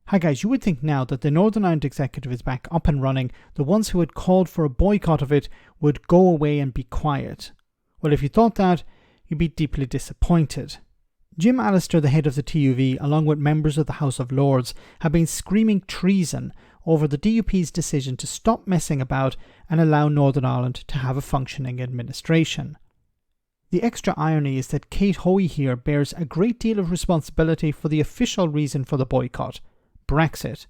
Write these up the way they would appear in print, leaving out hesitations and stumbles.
Hi guys, you would think now that the Northern Ireland Executive is back up and running, the ones who had called for a boycott of it would go away and be quiet. Well, if you thought that, you'd be deeply disappointed. Jim Allister, the head of the TUV, along with members of the House of Lords, have been screaming treason over the DUP's decision to stop messing about and allow Northern Ireland to have a functioning administration. The extra irony is that Kate Hoey here bears a great deal of responsibility for the official reason for the boycott, Brexit.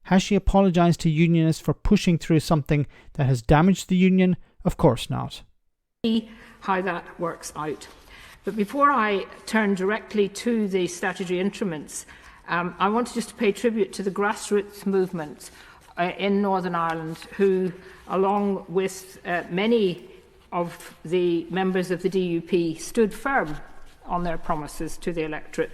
Has she apologised to Unionists for pushing through something that has damaged the Union? Of course not. How that works out. But before I turn directly to the statutory instruments, I want just to pay tribute to the grassroots movement in Northern Ireland who, along with many of the members of the DUP, stood firm on their promises to the electorate.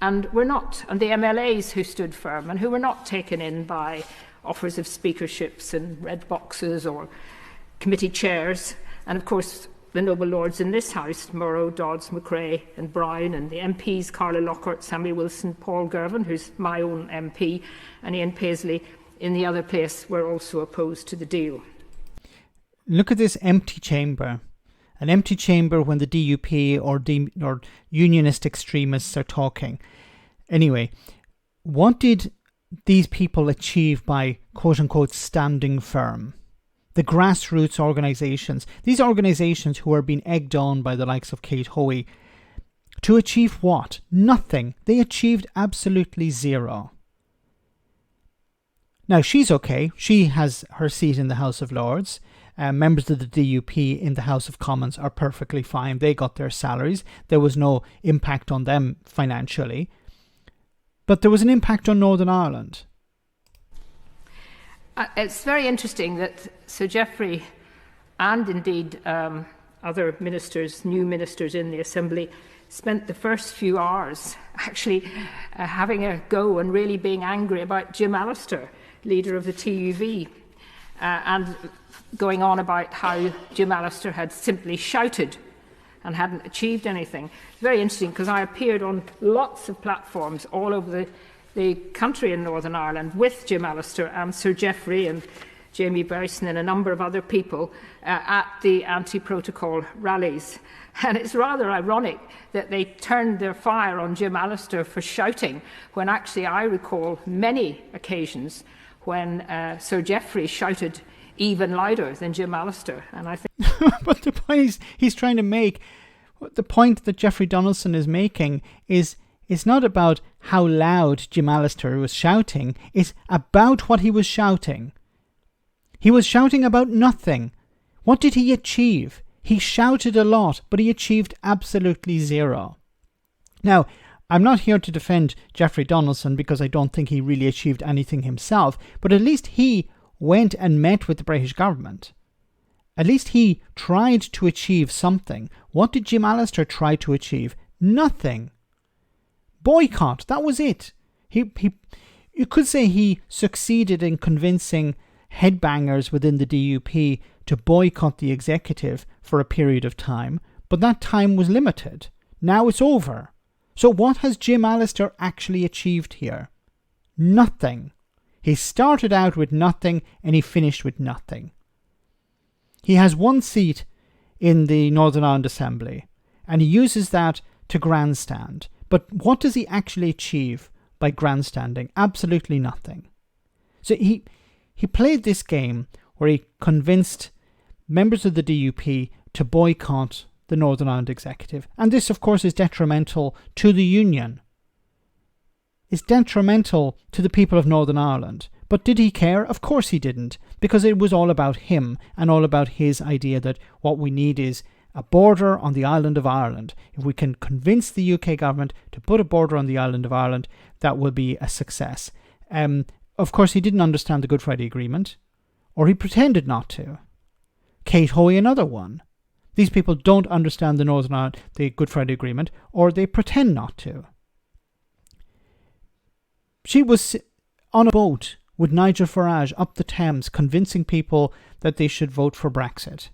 And the MLAs who stood firm and who were not taken in by offers of speakerships and red boxes or committee chairs. And of course, the noble lords in this House, Murrow, Dodds, McRae and Brown, and the MPs, Carla Lockhart, Samuel Wilson, Paul Girvan, who's my own MP, and Ian Paisley in the other place, were also opposed to the deal. Look at this empty chamber. An empty chamber when the DUP or Unionist extremists are talking. Anyway, what did these people achieve by quote-unquote standing firm? The grassroots organisations, these organisations who are being egged on by the likes of Kate Hoey, to achieve what? Nothing. They achieved absolutely zero. Now, she's okay. She has her seat in the House of Lords. Members of the DUP in the House of Commons are perfectly fine. They got their salaries. There was no impact on them financially. But there was an impact on Northern Ireland. It's very interesting that Sir Geoffrey and indeed other ministers, new ministers in the Assembly, spent the first few hours actually having a go and really being angry about Jim Allister, leader of the TUV, and going on about how Jim Allister had simply shouted and hadn't achieved anything. It's very interesting because I appeared on lots of platforms all over the country in Northern Ireland with Jim Allister and Sir Geoffrey and Jamie Bryson and a number of other people at the anti-protocol rallies. And it's rather ironic that they turned their fire on Jim Allister for shouting when actually I recall many occasions when Sir Geoffrey shouted even louder than Jim Allister. And I think but the point he's trying to make, the point that Geoffrey Donaldson is making is it's not about how loud Jim Allister was shouting, it's about what he was shouting. He was shouting about nothing. What did he achieve? He shouted a lot, but he achieved absolutely zero. Now, I'm not here to defend Geoffrey Donaldson because I don't think he really achieved anything himself, but at least he went and met with the British government. At least he tried to achieve something. What did Jim Allister try to achieve? Nothing. Boycott, that was it. You could say he succeeded in convincing headbangers within the DUP to boycott the executive for a period of time, but that time was limited. Now it's over. So what has Jim Allister actually achieved here? Nothing. He started out with nothing and he finished with nothing. He has one seat in the Northern Ireland Assembly and he uses that to grandstand. But what does he actually achieve by grandstanding? Absolutely nothing. So he played this game where he convinced members of the DUP to boycott the Northern Ireland Executive. And this, of course, is detrimental to the Union. It's detrimental to the people of Northern Ireland. But did he care? Of course he didn't, because it was all about him and all about his idea that what we need is a border on the island of Ireland. If we can convince the UK government to put a border on the island of Ireland, that will be a success. Of course, he didn't understand the Good Friday Agreement, or he pretended not to. Kate Hoey, another one. These people don't understand the Good Friday Agreement, or they pretend not to. She was on a boat with Nigel Farage up the Thames, convincing people that they should vote for Brexit.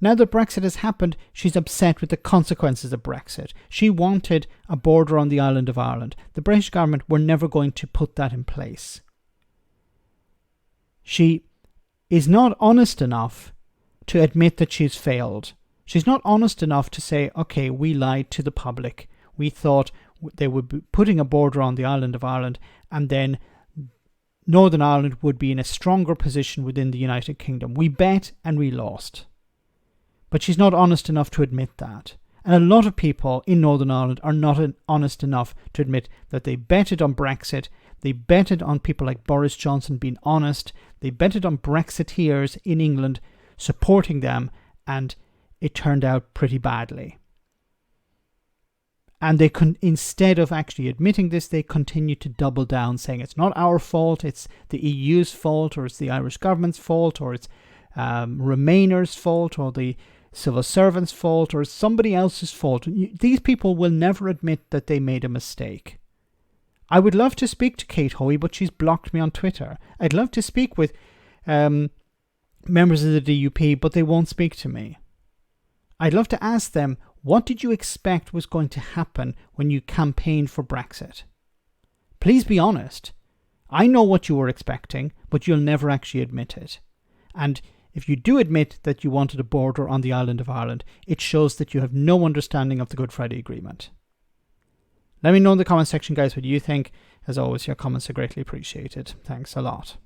Now that Brexit has happened, she's upset with the consequences of Brexit. She wanted a border on the island of Ireland. The British government were never going to put that in place. She is not honest enough to admit that she's failed. She's not honest enough to say, okay, we lied to the public. We thought they would be putting a border on the island of Ireland, and then Northern Ireland would be in a stronger position within the United Kingdom. We bet and we lost. But she's not honest enough to admit that. And a lot of people in Northern Ireland are not honest enough to admit that they betted on Brexit. They betted on people like Boris Johnson being honest. They betted on Brexiteers in England supporting them, and it turned out pretty badly. And they instead of actually admitting this, they continue to double down, saying it's not our fault, it's the EU's fault, or it's the Irish government's fault, or it's Remainers' fault, or the civil servants' fault, or somebody else's fault. These people will never admit that they made a mistake. I would love to speak to Kate Hoey, but she's blocked me on Twitter. I'd love to speak with members of the DUP, but they won't speak to me. I'd love to ask them, what did you expect was going to happen when you campaigned for Brexit? Please be honest. I know what you were expecting, but you'll never actually admit it. And if you do admit that you wanted a border on the island of Ireland, it shows that you have no understanding of the Good Friday Agreement. Let me know in the comment section, guys, what you think. As always, your comments are greatly appreciated. Thanks a lot.